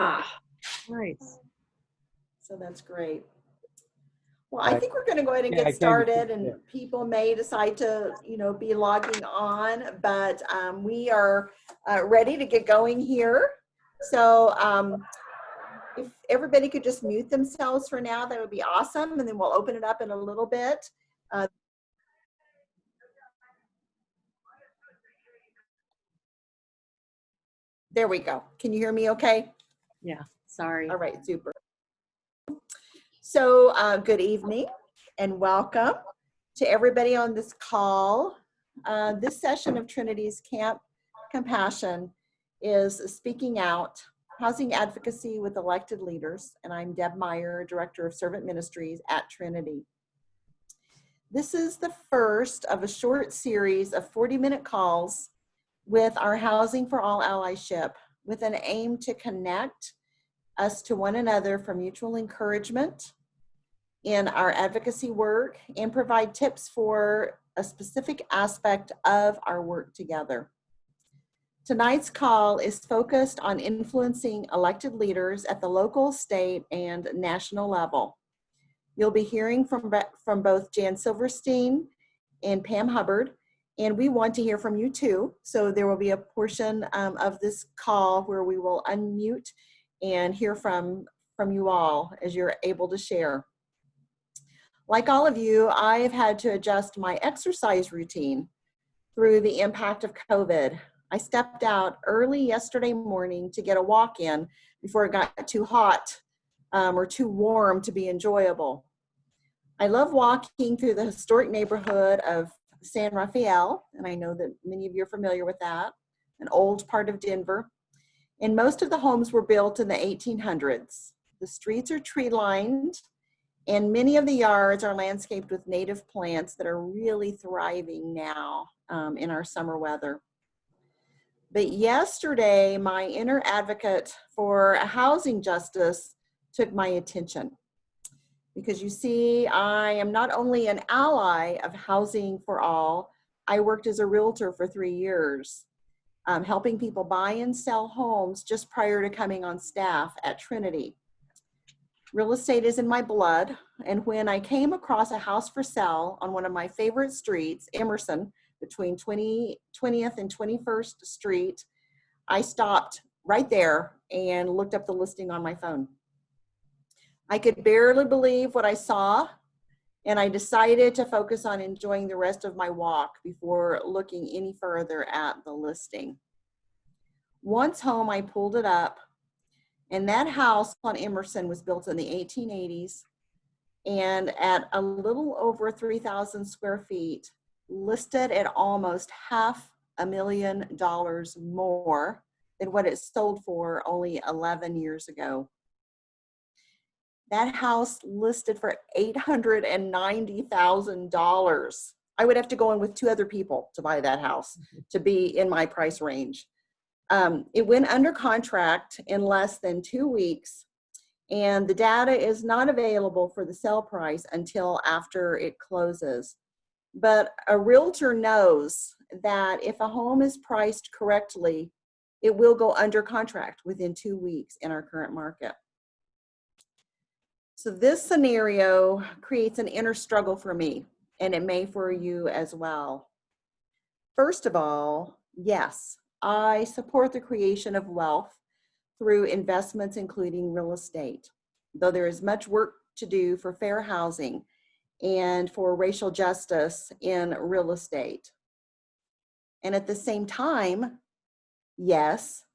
Nice. So that's great. Well, I think we're going to go ahead and get started, and people may decide to, be logging on, but we are ready to get going here. So if everybody could just mute themselves for now, that would be awesome, and then we'll open it up in a little bit. There we go. Can you hear me okay? Yeah, sorry. All right, super. So good evening and welcome to everybody on this call. This session of Trinity's Camp Compassion is Speaking Out, Housing Advocacy with Elected Leaders, and I'm Deb Meyer, Director of Servant Ministries at Trinity. This is the first of a short series of 40-minute calls with our Housing for All allyship, with an aim to connect us to one another for mutual encouragement in our advocacy work and provide tips for a specific aspect of our work together. Tonight's call is focused on influencing elected leaders at the local, state, and national level. You'll be hearing from both Jan Silverstein and Pam Hubbard, and we want to hear from you too. So there will be a portion of this call where we will unmute and hear from you all as you're able to share. Like all of you, I have had to adjust my exercise routine through the impact of COVID. I stepped out early yesterday morning to get a walk in before it got too hot or too warm to be enjoyable. I love walking through the historic neighborhood of San Rafael, and I know that many of you are familiar with that, an old part of Denver. And most of the homes were built in the 1800s. The streets are tree-lined, and many of the yards are landscaped with native plants that are really thriving now in our summer weather. But yesterday, my inner advocate for housing justice took my attention. Because you see, I am not only an ally of Housing for All, I worked as a realtor for 3 years, helping people buy and sell homes just prior to coming on staff at Trinity. Real estate is in my blood, and when I came across a house for sale on one of my favorite streets, Emerson, between 20th and 21st Street, I stopped right there and looked up the listing on my phone. I could barely believe what I saw, and I decided to focus on enjoying the rest of my walk before looking any further at the listing. Once home, I pulled it up, and that house on Emerson was built in the 1880s and at a little over 3,000 square feet, listed at almost $500,000 more than what it sold for only 11 years ago. That house listed for $890,000. I would have to go in with 2 other people to buy that house to be in my price range. It went under contract in less than 2 weeks, and the data is not available for the sale price until after it closes. But a realtor knows that if a home is priced correctly, it will go under contract within 2 weeks in our current market. So this scenario creates an inner struggle for me, and it may for you as well. First of all, yes, I support the creation of wealth through investments, including real estate, though there is much work to do for fair housing and for racial justice in real estate. And at the same time, yes,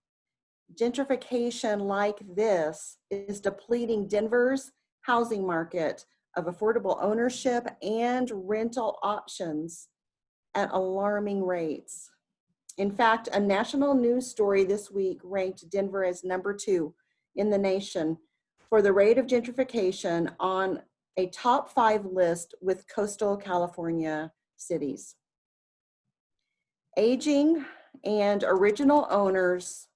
gentrification like this is depleting Denver's housing market of affordable ownership and rental options at alarming rates. In fact, a national news story this week ranked Denver as #2 in the nation for the rate of gentrification on a top 5 list with coastal California cities. Aging and original owners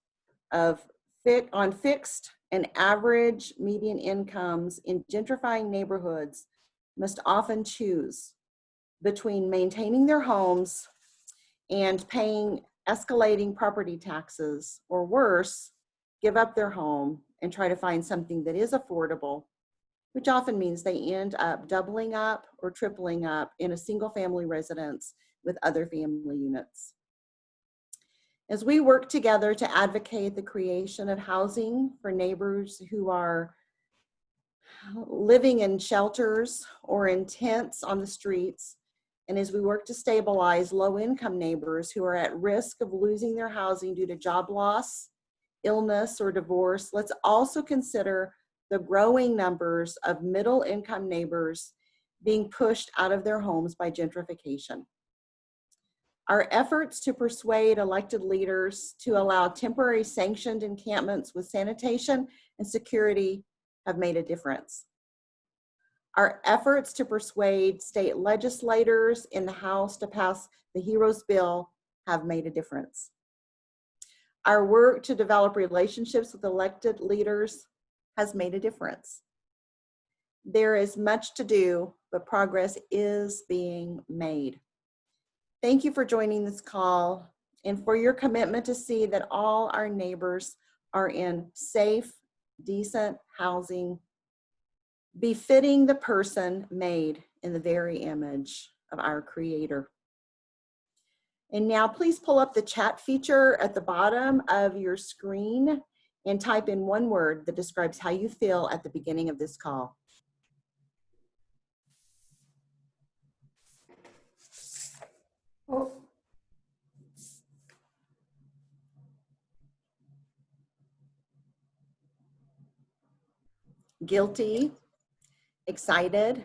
on fixed and average median incomes in gentrifying neighborhoods must often choose between maintaining their homes and paying escalating property taxes, or worse, give up their home and try to find something that is affordable, which often means they end up doubling up or tripling up in a single family residence with other family units. As we work together to advocate the creation of housing for neighbors who are living in shelters or in tents on the streets, and as we work to stabilize low-income neighbors who are at risk of losing their housing due to job loss, illness, or divorce, let's also consider the growing numbers of middle-income neighbors being pushed out of their homes by gentrification. Our efforts to persuade elected leaders to allow temporary sanctioned encampments with sanitation and security have made a difference. Our efforts to persuade state legislators in the House to pass the HEROES bill have made a difference. Our work to develop relationships with elected leaders has made a difference. There is much to do, but progress is being made. Thank you for joining this call and for your commitment to see that all our neighbors are in safe, decent housing, befitting the person made in the very image of our Creator. And now please pull up the chat feature at the bottom of your screen and type in one word that describes how you feel at the beginning of this call. Oh. Guilty, excited,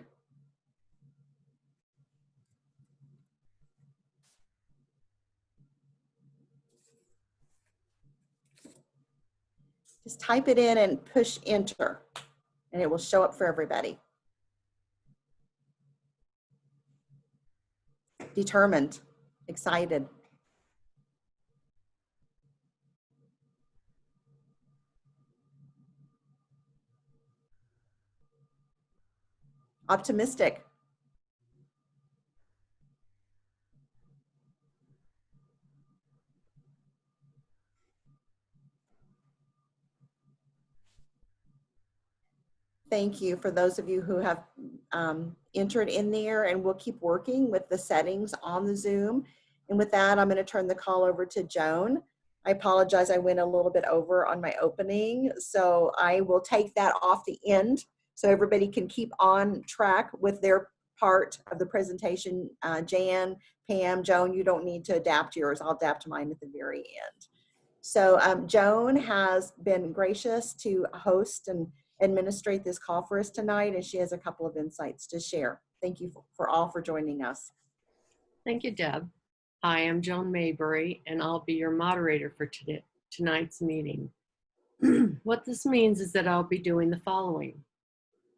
just type it in and push enter, and it will show up for everybody. Determined, excited, optimistic, thank you for those of you who have entered in there, and we'll keep working with the settings on the Zoom. And with that, I'm going to turn the call over to Joan. I apologize, I went a little bit over on my opening, so I will take that off the end so everybody can keep on track with their part of the presentation. Jan, Pam, Joan, you don't need to adapt yours. I'll adapt mine at the very end. So Joan has been gracious to host and administrate this call for us tonight, and she has a couple of insights to share. Thank you for all for joining us. Thank you, Deb. Hi, I'm Joan Maybury, and I'll be your moderator for tonight's meeting. What this means is that I'll be doing the following.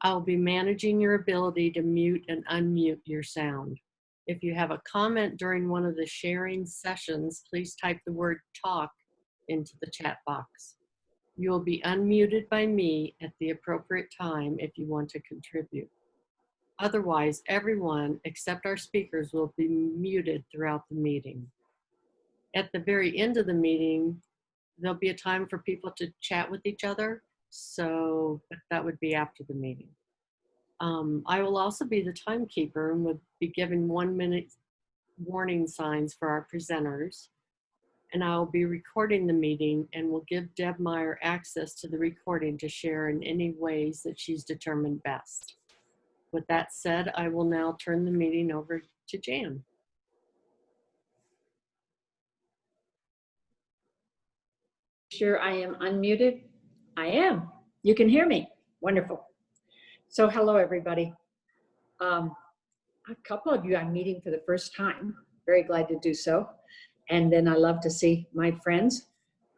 I'll be managing your ability to mute and unmute your sound. If you have a comment during one of the sharing sessions, please type the word talk into the chat box. You will be unmuted by me at the appropriate time if you want to contribute. Otherwise, everyone except our speakers will be muted throughout the meeting. At the very end of the meeting, there'll be a time for people to chat with each other, so that would be after the meeting. I will also be the timekeeper and would be giving 1 minute warning signs for our presenters. And I'll be recording the meeting and will give Deb Meyer access to the recording to share in any ways that she's determined best. With that said, I will now turn the meeting over to Jan. Sure, I am unmuted. I am. You can hear me. Wonderful. So hello, everybody. A couple of you I'm meeting for the first time. Very glad to do so. And then I love to see my friends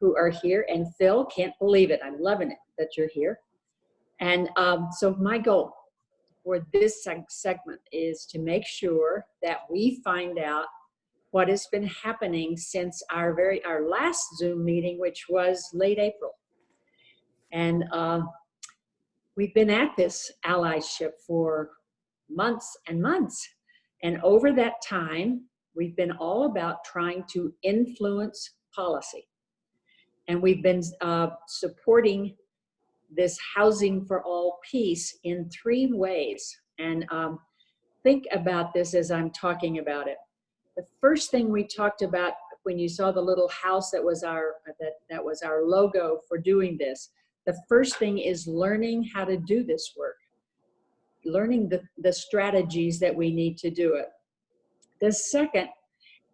who are here. And Phil, can't believe it. I'm loving it that you're here. And so my goal for this segment is to make sure that we find out what has been happening since our last Zoom meeting, which was late April. And we've been at this allyship for months and months. And over that time, we've been all about trying to influence policy. And we've been supporting this housing for all piece in 3 ways. And think about this as I'm talking about it. The first thing we talked about when you saw the little house that was our logo for doing this, the first thing is learning how to do this work, learning the strategies that we need to do it. The second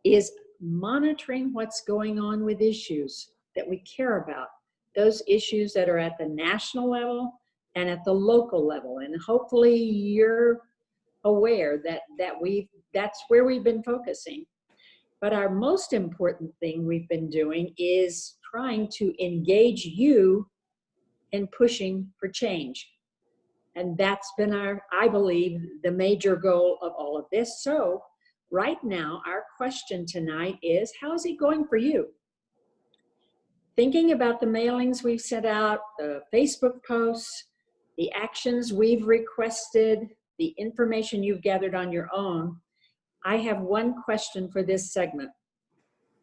is monitoring what's going on with issues that we care about, those issues that are at the national level and at the local level. And hopefully you're aware that that's where we've been focusing. But our most important thing we've been doing is trying to engage you in pushing for change. And that's been I believe, the major goal of all of this. So right now, our question tonight is, how's it going for you? Thinking about the mailings we've sent out, the Facebook posts, the actions we've requested, the information you've gathered on your own, I have one question for this segment.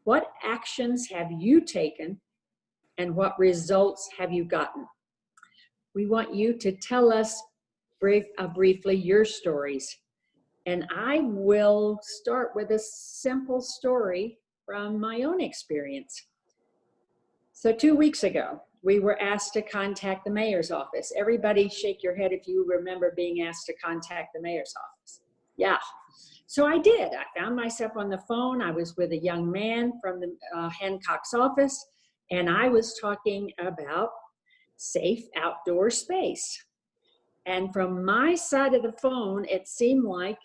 What actions have you taken and what results have you gotten? We want you to tell us briefly your stories. And I will start with a simple story from my own experience. So 2 weeks ago, we were asked to contact the mayor's office. Everybody shake your head if you remember being asked to contact the mayor's office. Yeah. So I did. I found myself on the phone. I was with a young man from the Hancock's office, and I was talking about safe outdoor space. And from my side of the phone, it seemed like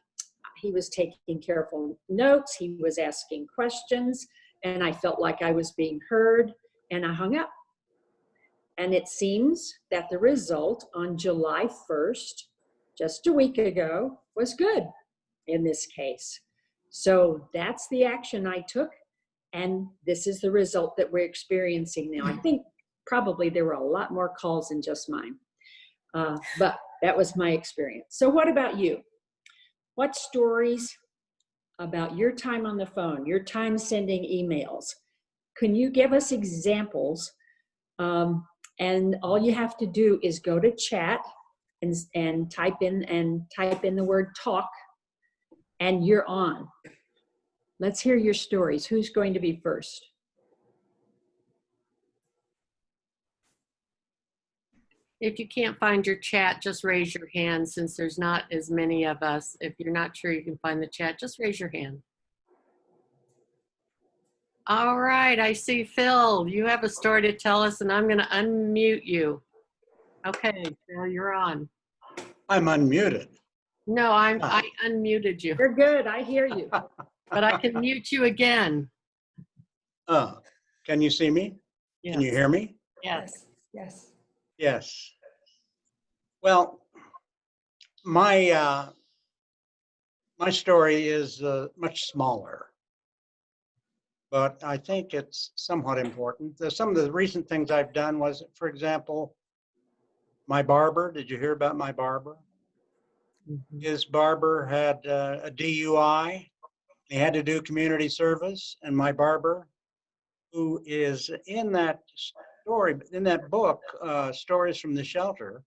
he was taking careful notes. He was asking questions, and I felt like I was being heard, and I hung up. And it seems that the result on July 1st, just a week ago, was good in this case. So that's the action I took, and this is the result that we're experiencing now. I think probably there were a lot more calls than just mine, but that was my experience. So what about you? What stories about your time on the phone, your time sending emails? Can you give us examples? And all you have to do is go to chat and type in the word talk, and you're on. Let's hear your stories. Who's going to be first? If you can't find your chat, just raise your hand, since there's not as many of us. If you're not sure you can find the chat, just raise your hand. All right, I see Phil. You have a story to tell us, and I'm going to unmute you. Okay, Phil, you're on. I'm unmuted. No, I unmuted you, You're good. I hear you. but I can mute you again. Can you see me? Yes. Can you hear me? Yes. Yes. Yes. Well, my story is much smaller, but I think it's somewhat important. Some of the recent things I've done was, for example, my barber. Did you hear about my barber? Mhm. His barber had a DUI. He had to do community service, and my barber, who is in that story, in that book, Stories from the Shelter,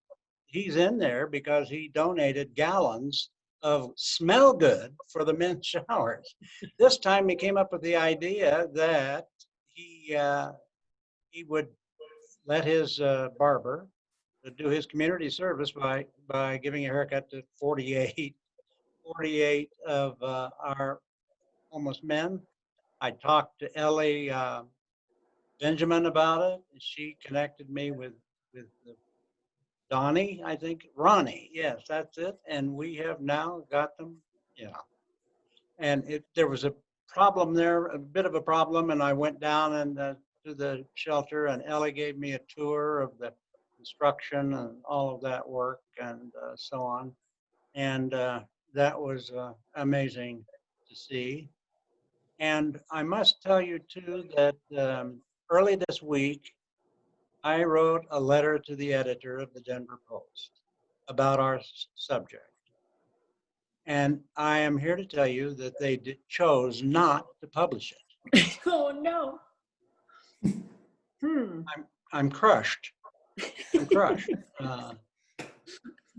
he's in there because he donated gallons of smell good for the men's showers. This time he came up with the idea that he would let his barber do his community service by giving a haircut to 48 of our homeless men. I talked to Ellie Benjamin about it. She connected me with Donnie, I think. Ronnie, yes, that's it. And we have now got them, And there was a problem there, a bit of a problem, and I went down and to the shelter, and Ellie gave me a tour of the construction and all of that work and so on. And that was amazing to see. And I must tell you too that early this week, I wrote a letter to the editor of the Denver Post about our subject. And I am here to tell you that they chose not to publish it. Oh, no. I'm crushed. I'm crushed.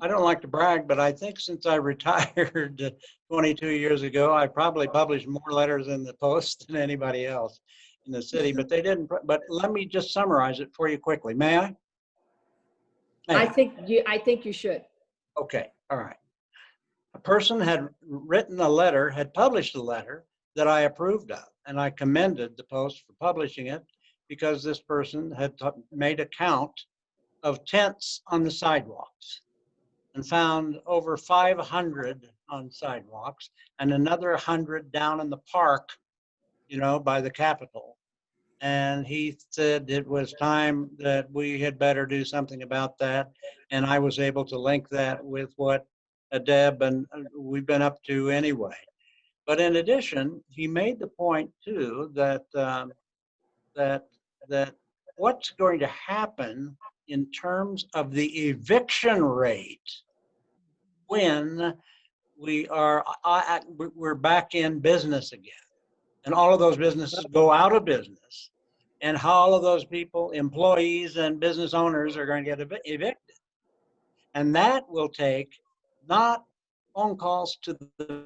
I don't like to brag, but I think since I retired 22 years ago, I probably published more letters in the Post than anybody else in the city, but they didn't. But let me just summarize it for you quickly. May I? I think you should. Okay, all right. A person had written a letter, had published a letter that I approved of, and I commended the Post for publishing it because this person had made a count of tents on the sidewalks and found over 500 on sidewalks and another 100 down in the park, by the Capitol. And he said it was time that we had better do something about that. And I was able to link that with what Deb and we've been up to anyway. But in addition, he made the point too that that what's going to happen in terms of the eviction rate when we're back in business again, and all of those businesses go out of business, and how all of those people, employees and business owners, are going to get evicted. And that will take not phone calls to the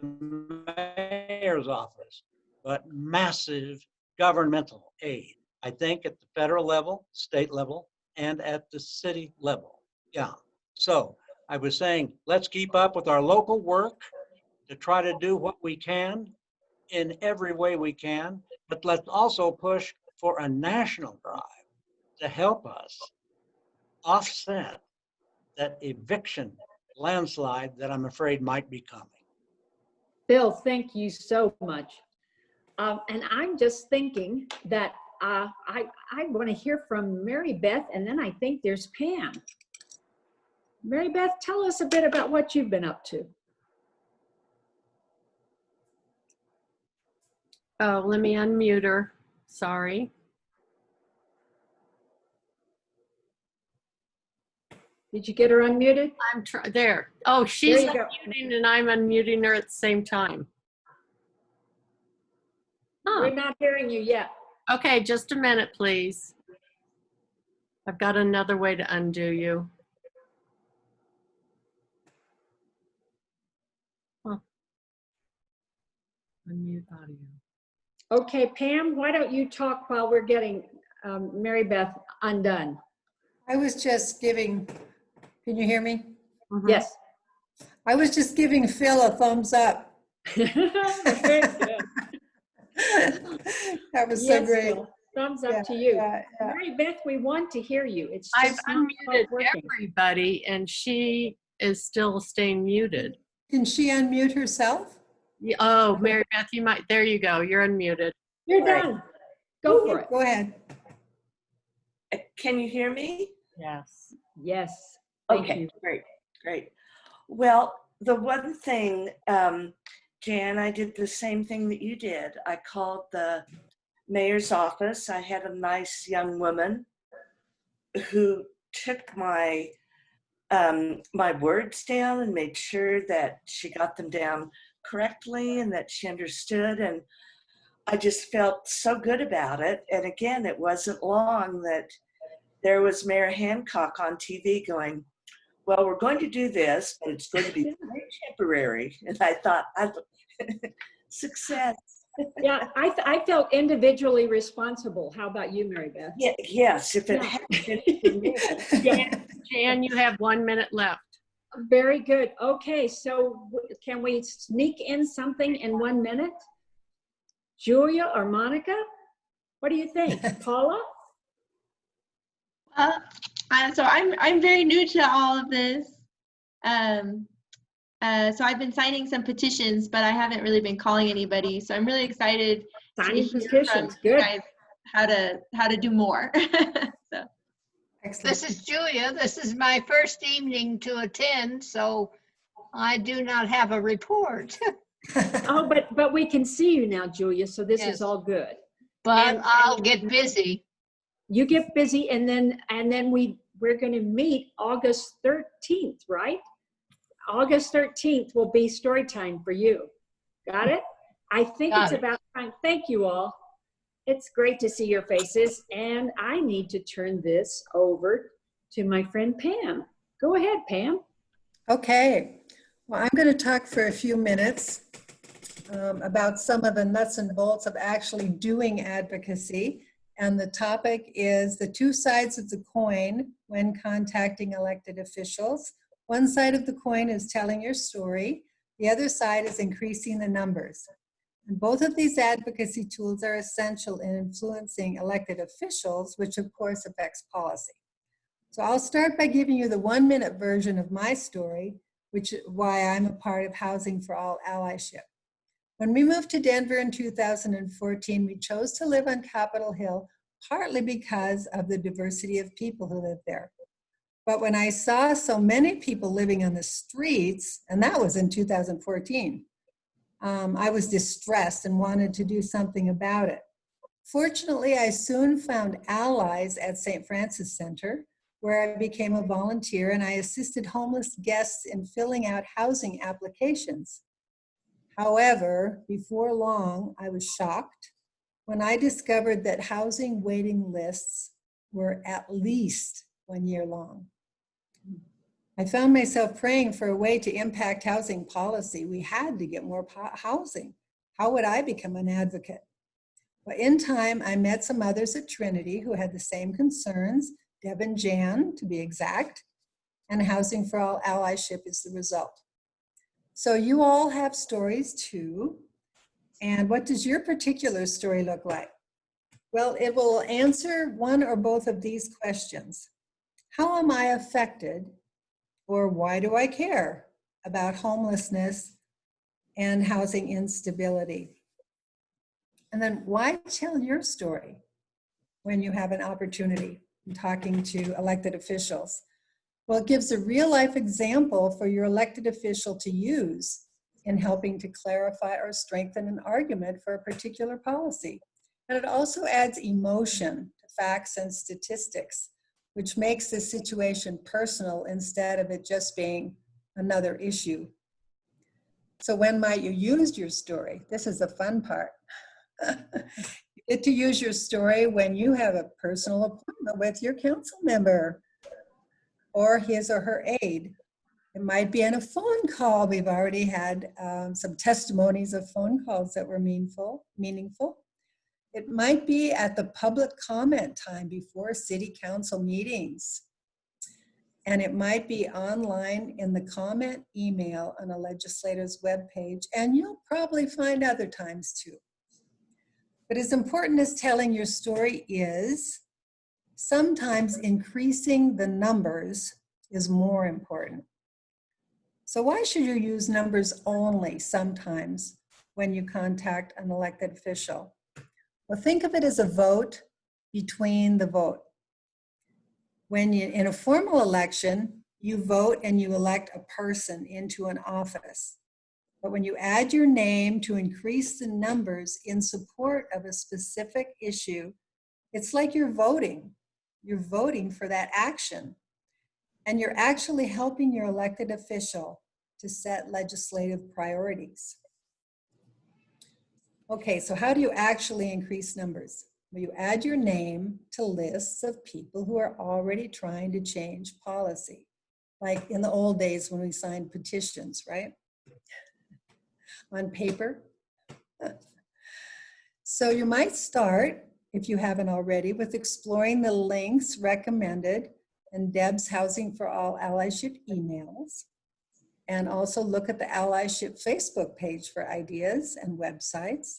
mayor's office, but massive governmental aid. I think at the federal level, state level, and at the city level. Yeah. So I was saying, let's keep up with our local work to try to do what we can in every way we can, but let's also push for a national drive to help us offset that eviction landslide that I'm afraid might be coming. Bill, thank you so much. And I'm just thinking that I want to hear from Mary Beth, and then I think there's Pam. Mary Beth, tell us a bit about what you've been up to. Oh, let me unmute her. Sorry. Did you get her unmuted? I'm there. Oh, she's There you go. unmuting and I'm unmuting her at the same time. We're Huh. not hearing you yet. Okay, just a minute, please. I've got another way to undo you. Huh. Unmute audio. Okay, Pam, why don't you talk while we're getting Mary Beth undone? I was just giving, can you hear me? Mhm. Yes. I was just giving Phil a thumbs up. Very good. That was so Yes, great. Bill. Thumbs up Yeah, to you. yeah, yeah. Mary Beth, we want to hear you. It's I've just not unmuted working. everybody and she is still staying muted. Can she unmute herself? Oh, Mary Beth, you might, there you go. You're unmuted. You're All right. done. Go for it. Go ahead. Can you hear me? Yes. Yes. Thank Okay, you. great. Well, the one thing, Jan, I did the same thing that you did. I called the mayor's office. I had a nice young woman who took my my words down and made sure that she got them down correctly and that she understood. And I just felt so good about it. And again, it wasn't long that there was Mayor Hancock on TV going, well, we're going to do this, but it's going to be very temporary. And I thought, success. Yeah, I felt individually responsible. How about you, Mary Beth? Yeah, yes, if it had been for me. Jan, you have 1 minute left. Very good. Okay, so can we sneak in something in 1 minute? Julia or Monica? What do you think? Paula? So I'm very new to all of this. So I've been signing some petitions, but I haven't really been calling anybody. So I'm really excited Signing to hear petitions. from you Good. guys how to do more. So. Excellent. This is Julia. This is my first evening to attend, so I do not have a report. Oh, but we can see you now, Julia, so this Yes. is all good. But And- I'll get busy. You get busy, and then we're going to meet August 13th, right? August 13th will be story time for you. Got it? I think Got it's it. about time. Thank you all. It's great to see your faces, and I need to turn this over to my friend Pam. Go ahead, Pam. Okay, well, I'm going to talk for a few minutes about some of the nuts and bolts of actually doing advocacy. And the topic is the two sides of the coin when contacting elected officials. One side of the coin is telling your story. The other side is increasing the numbers. And both of these advocacy tools are essential in influencing elected officials, which of course affects policy. So I'll start by giving you the 1-minute version of my story, which is why I'm a part of Housing for All Allyship. When we moved to Denver in 2014, we chose to live on Capitol Hill, partly because of the diversity of people who live there. But when I saw so many people living on the streets, and that was in 2014, I was distressed and wanted to do something about it. Fortunately, I soon found allies at St. Francis Center, where I became a volunteer and I assisted homeless guests in filling out housing applications. However, before long, I was shocked when I discovered that housing waiting lists were at least 1 year long. I found myself praying for a way to impact housing policy. We had to get more housing. How would I become an advocate? Well, in time, I met some others at Trinity who had the same concerns, Deb and Jan, to be exact, and Housing for All Allyship is the result. So you all have stories too. And what does your particular story look like? Well, it will answer one or both of these questions. How am I affected, or why do I care about homelessness and housing instability? And then why tell your story when you have an opportunity in talking to elected officials? Well, it gives a real life example for your elected official to use in helping to clarify or strengthen an argument for a particular policy. And it also adds emotion to facts and statistics, which makes the situation personal instead of it just being another issue. So when might you use your story? This is the fun part. You get to use your story when you have a personal appointment with your council member or his or her aide. It might be in a phone call. We've already had some testimonies of phone calls that were meaningful. It might be at the public comment time before city council meetings. And it might be online in the comment email on a legislator's webpage, and you'll probably find other times too. But as important as telling your story is, sometimes increasing the numbers is more important. So why should you use numbers only sometimes when you contact an elected official? Well, think of it as a vote between the vote. When you, in a formal election, you vote and you elect a person into an office. But when you add your name to increase the numbers in support of a specific issue, it's like you're voting. You're voting for that action. And you're actually helping your elected official to set legislative priorities. Okay, so how do you actually increase numbers? Well, you add your name to lists of people who are already trying to change policy, like in the old days when we signed petitions, right? On paper. So you might start, if you haven't already, with exploring the links recommended in Deb's Housing for All Allyship emails, and also look at the Allyship Facebook page for ideas and websites.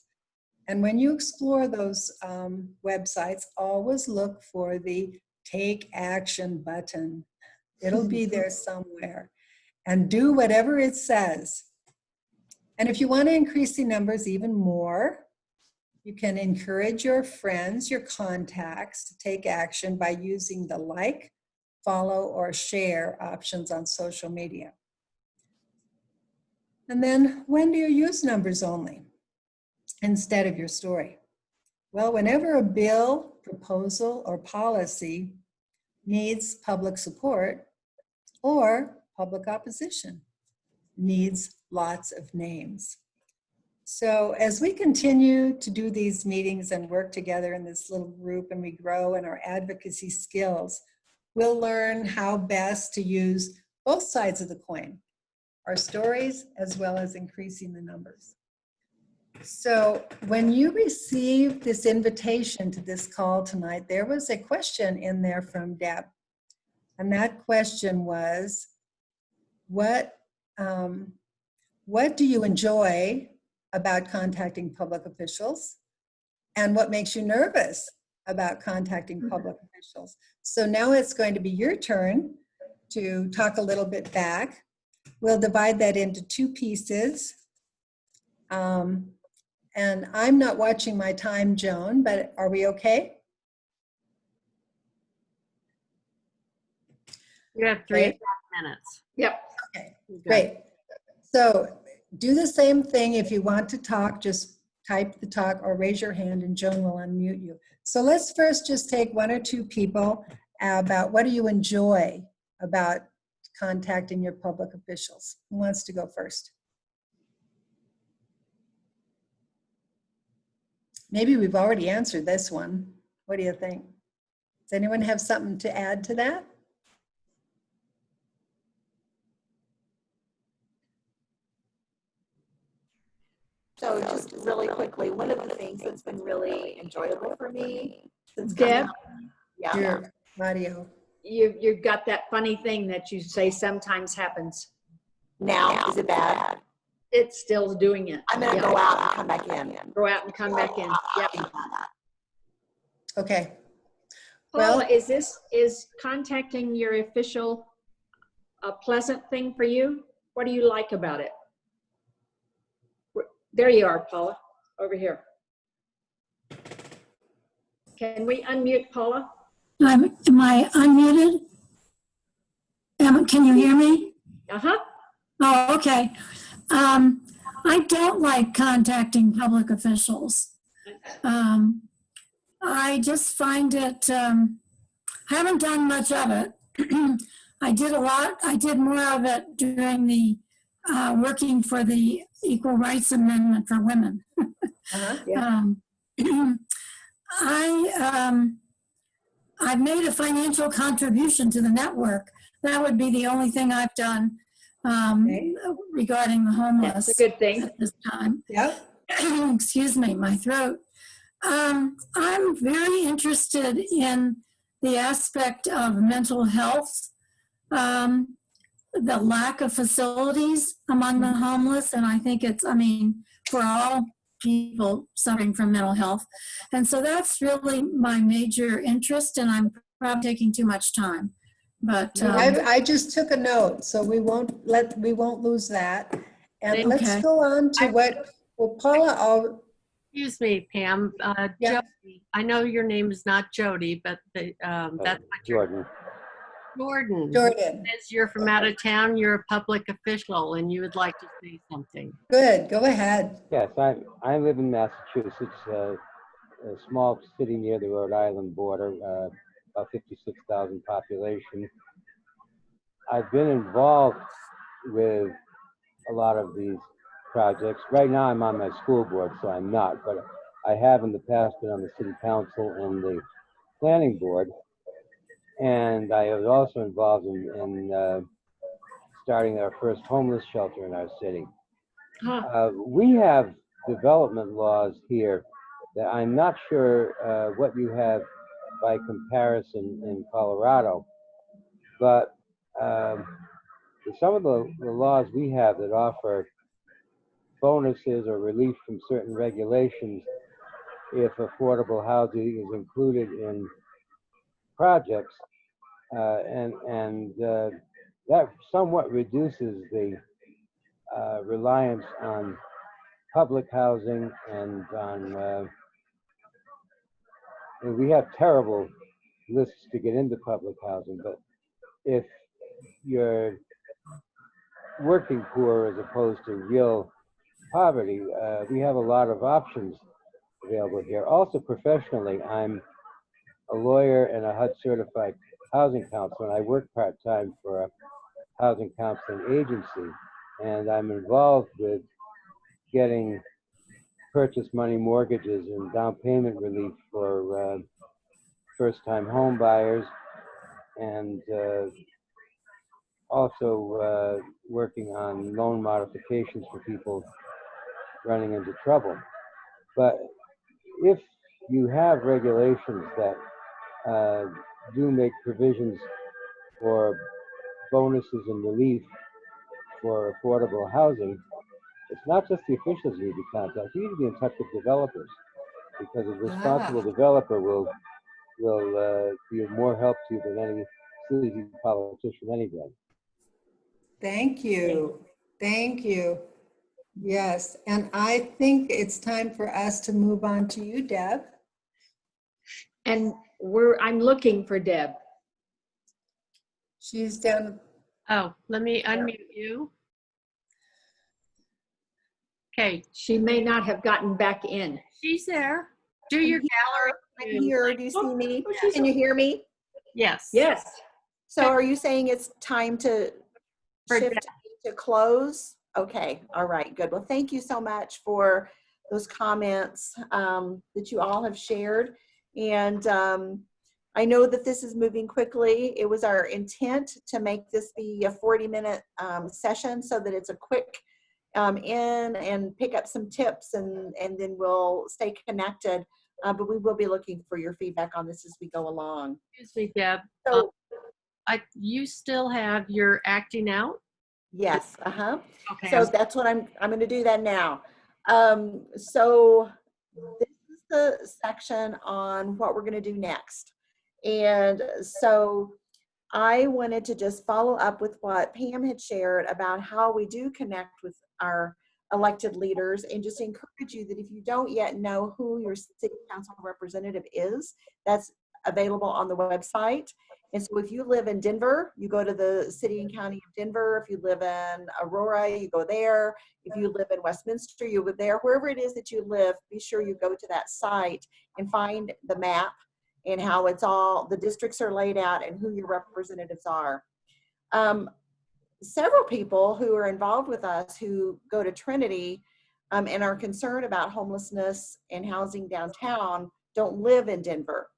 And when you explore those websites, always look for the Take Action button. It'll be there somewhere. And do whatever it says. And if you want to increase the numbers even more, you can encourage your friends, your contacts to take action by using the like, follow, or share options on social media. And then when do you use numbers only instead of your story? Well, whenever a bill, proposal, or policy needs public support or public opposition, needs lots of names. So as we continue to do these meetings and work together in this little group and we grow in our advocacy skills, we'll learn how best to use both sides of the coin, our stories as well as increasing the numbers. So when you received this invitation to this call tonight, there was a question in there from Deb. And that question was, what do you enjoy about contacting public officials? And what makes you nervous about contacting public officials? So now it's going to be your turn to talk a little bit back. We'll divide that into two pieces. And I'm not watching my time, Joan, but are we okay? You have 3 minutes. Yep. Okay, You're good. great. So do the same thing. If you want to talk, just type the talk or raise your hand and Joan will unmute you. So let's first just take 1 or 2 people about what do you enjoy about contacting your public officials. Who wants to go first? Maybe we've already answered this one. What do you think? Does anyone have something to add to that? So just really quickly, one of the things that's been really enjoyable for me since Deb, yeah, Your audio. you've got that funny thing that you say sometimes happens. now is it bad? It's still doing it. I'm gonna Yeah. go out and come back in. Go out and come back in. Yep. Okay. Paula, Well- is contacting your official a pleasant thing for you? What do you like about it? There you are, Paula, over here. Can we unmute Paula? Am I unmuted? Can you hear me? Uh-huh. Oh, okay. I don't like contacting public officials. I just find it, haven't done much of it. I did more of it during the working for the Equal Rights Amendment for Women. Yeah. I've made a financial contribution to the network. That would be the only thing I've done regarding the homeless. That's a good thing. At this time. Yeah. Excuse me, my throat. I'm very interested in the aspect of mental health, the lack of facilities among the homeless, and I think it's, for all people suffering from mental health. And so that's really my major interest, and I'm probably taking too much time. But I just took a note, so we won't lose that. And let's Okay. go on to Paula, Excuse me, Pam. Yeah. Jody, I know your name is not Jody, but that's what Jordan. Jordan. Jordan. Says you're from out of town, you're a public official, and you would like to say something. Good, go ahead. Yes, I live in Massachusetts, a small city near the Rhode Island border, about 56,000 population. I've been involved with a lot of these projects. Right now I'm on my school board, so I'm not, but I have in the past been on the city council and the planning board. And I was also involved in starting our first homeless shelter in our city. We have development laws here that I'm not sure what you have by comparison in Colorado, but some of the laws we have that offer bonuses or relief from certain regulations if affordable housing is included in projects, and that somewhat reduces the reliance on public housing and on we have terrible lists to get into public housing, but if you're working poor as opposed to real poverty, we have a lot of options available here. Also professionally, I'm a lawyer and a HUD certified housing counselor, and I work part-time for a housing counseling agency, and I'm involved with getting purchase money mortgages and down payment relief for first-time home buyers and also working on loan modifications for people running into trouble. But if you have regulations that do make provisions for bonuses and relief for affordable housing, it's not just the officials you need to contact. You need to be in touch with developers, because a responsible developer will be of more help to you than any sleazy politician any day. Thank you. Thank you. Yes, and I think it's time for us to move on to you, Deb. And I'm looking for Deb. She's down. Oh, let me unmute you. Okay, She may not have gotten back in. she's there. Do your gallery. I'm here. Do you see me? Oh, Can you hear me? Yes. Yes. So are you saying it's time to For shift to close? Okay, all right, good. Well, thank you so much for those comments that you all have shared. And I know that this is moving quickly. It was our intent to make this be a 40-minute session so that it's a quick in and pick up some tips, and then we'll stay connected. But we will be looking for your feedback on this as we go along. Excuse me, Deb. So, You still have your acting out? yes, Okay. So that's what I'm going to do that now. So this is the section on what we're going to do next. And so I wanted to just follow up with what Pam had shared about how we do connect with our elected leaders, and just encourage you that if you don't yet know who your city council representative is, that's available on the website. And so if you live in Denver, you go to the city and county of Denver. If you live in Aurora, you go there. If you live in Westminster, you go there. Wherever it is that you live, be sure you go to that site and find the map and how it's all, the districts are laid out and who your representatives are. Several people who are involved with us who go to Trinity and are concerned about homelessness and housing downtown don't live in Denver.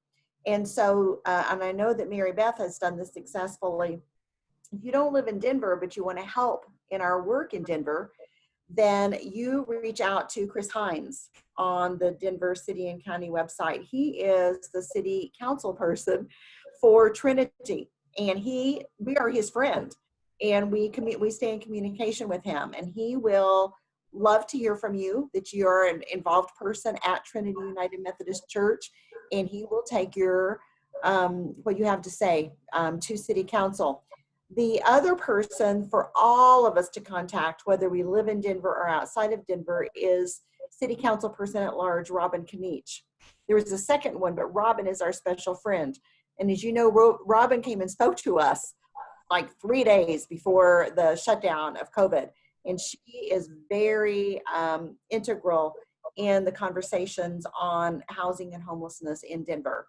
And so, and I know that Mary Beth has done this successfully. If you don't live in Denver, but you want to help in our work in Denver, then you reach out to Chris Hines on the Denver City and County website. He is the city council person for Trinity, and we are his friend, and we stay in communication with him, and he will love to hear from you that you're an involved person at Trinity United Methodist Church, and he will take your what you have to say to city council. The other person for all of us to contact, whether we live in Denver or outside of Denver, is City Council Person at Large, Robin Knich. There was a second one, but Robin is our special friend. And as you know, Robin came and spoke to us like 3 days before the shutdown of COVID. And she is very integral in the conversations on housing and homelessness in Denver.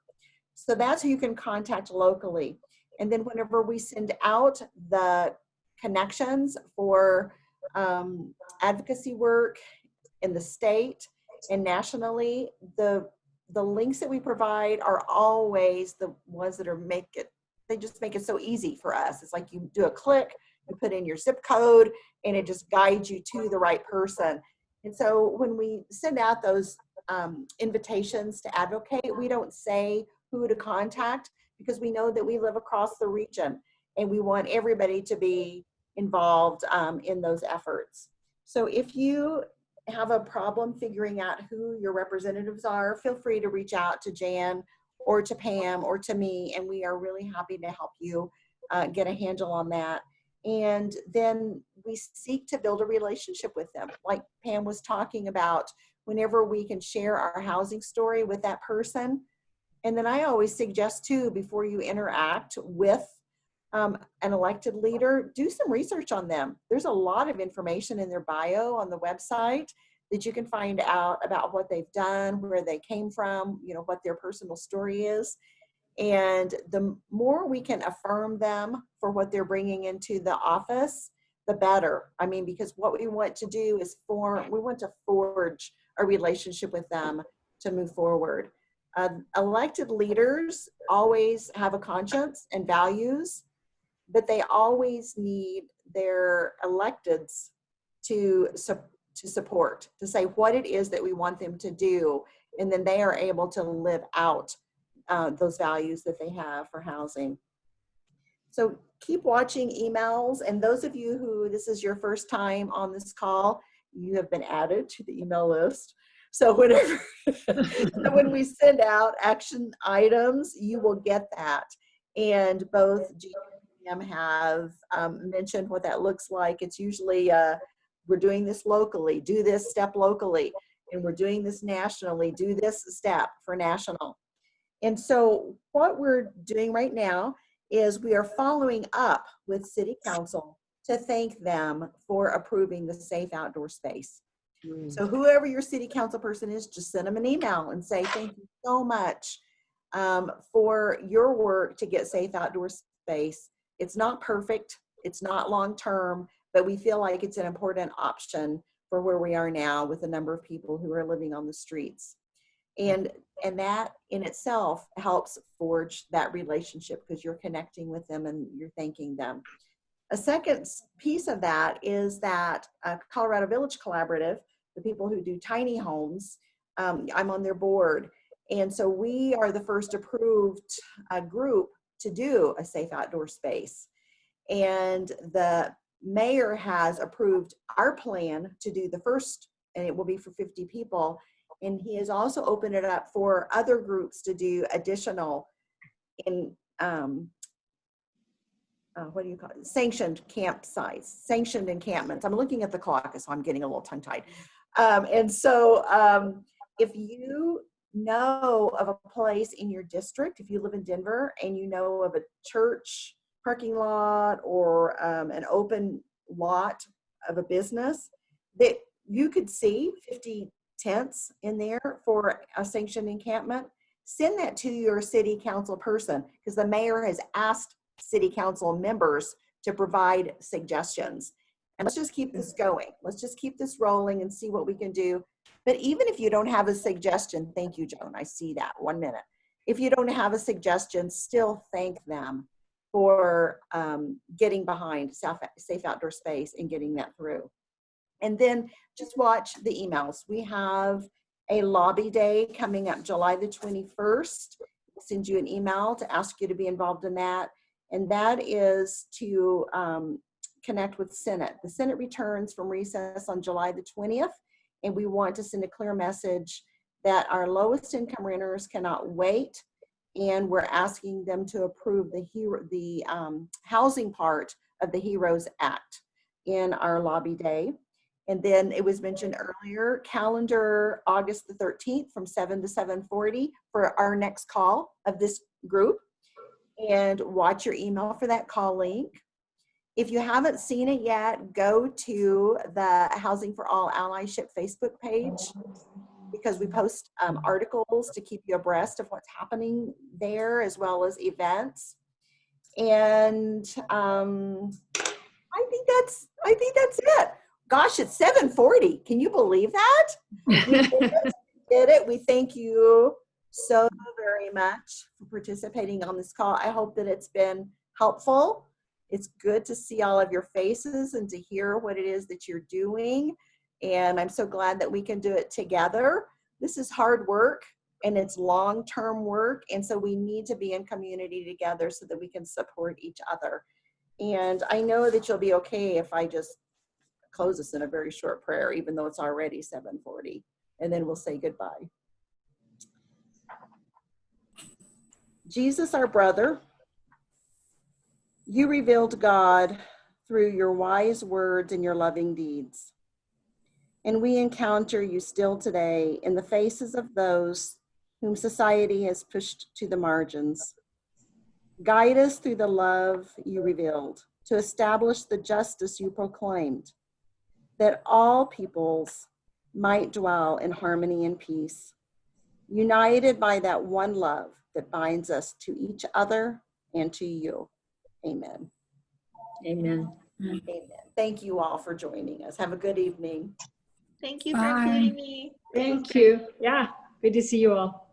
So that's who you can contact locally. And then whenever we send out the connections for advocacy work in the state and nationally, the links that we provide are always the ones that they just make it so easy for us. It's like you do a click, you put in your zip code, and it just guides you to the right person. And so when we send out those invitations to advocate, we don't say who to contact, because we know that we live across the region and we want everybody to be involved in those efforts. So if you have a problem figuring out who your representatives are, feel free to reach out to Jan or to Pam or to me, and we are really happy to help you get a handle on that. And then we seek to build a relationship with them. Like Pam was talking about, whenever we can share our housing story with that person. And then I always suggest too, before you interact with an elected leader, do some research on them. There's a lot of information in their bio on the website that you can find out about what they've done, where they came from, what their personal story is. And the more we can affirm them for what they're bringing into the office, the better. I mean, because what we want to do is we want to forge a relationship with them to move forward. Elected leaders always have a conscience and values, but they always need their electeds to support, to say what it is that we want them to do, and then they are able to live out those values that they have for housing. So keep watching emails, and those of you who this is your first time on this call, you have been added to the email list. So whenever, when we send out action items, you will get that. And both Gina and Pam have mentioned what that looks like. It's usually, we're doing this locally, do this step locally, and we're doing this nationally, do this step for national. And so what we're doing right now is we are following up with City Council to thank them for approving the safe outdoor space. So whoever your City Council person is, just send them an email and say, thank you so much for your work to get safe outdoor space. It's not perfect, it's not long-term, but we feel like it's an important option for where we are now with the number of people who are living on the streets. And that in itself helps forge that relationship because you're connecting with them and you're thanking them. A second piece of that is that Colorado Village Collaborative, the people who do tiny homes, I'm on their board. And so we are the first approved group to do a safe outdoor space. And the mayor has approved our plan to do the first, and it will be for 50 people. And he has also opened it up for other groups to do additional in, what do you call it? Sanctioned campsites, sanctioned encampments. I'm looking at the clock, so I'm getting a little tongue-tied. And so if you know of a place in your district, if you live in Denver and you know of a church parking lot or an open lot of a business that you could see 50 tents in there for a sanctioned encampment, send that to your City Council person because the mayor has asked City Council members to provide suggestions. And let's just keep this going. Let's just keep this rolling and see what we can do. But even if you don't have a suggestion, thank you, Joan, I see that, 1 minute. If you don't have a suggestion, still thank them for getting behind safe outdoor space and getting that through. And then just watch the emails. We have a lobby day coming up July the 21st. We'll send you an email to ask you to be involved in that. And that is to connect with Senate. The Senate returns from recess on July the 20th. And we want to send a clear message that our lowest income renters cannot wait. And we're asking them to approve the housing part of the HEROES Act in our lobby day. And then it was mentioned earlier, calendar August the 13th from 7 to 7:40 for our next call of this group. And watch your email for that call link. If you haven't seen it yet, go to the Housing for All Allyship Facebook page because we post articles to keep you abreast of what's happening there as well as events. And I think that's it. Gosh, it's 7:40. Can you believe that? We did it. We thank you so very much for participating on this call. I hope that it's been helpful. It's good to see all of your faces and to hear what it is that you're doing. And I'm so glad that we can do it together. This is hard work and it's long-term work. And so we need to be in community together so that we can support each other. And I know that you'll be okay if I just close us in a very short prayer, even though it's already 7:40, and then we'll say goodbye. Jesus, our brother, you revealed God through your wise words and your loving deeds. And we encounter you still today in the faces of those whom society has pushed to the margins. Guide us through the love you revealed to establish the justice you proclaimed, that all peoples might dwell in harmony and peace, united by that one love that binds us to each other and to you. Amen. Amen. Amen. Thank you all for joining us. Have a good evening. Thank you for Bye. including me. Thank you. Yeah, good to see you all.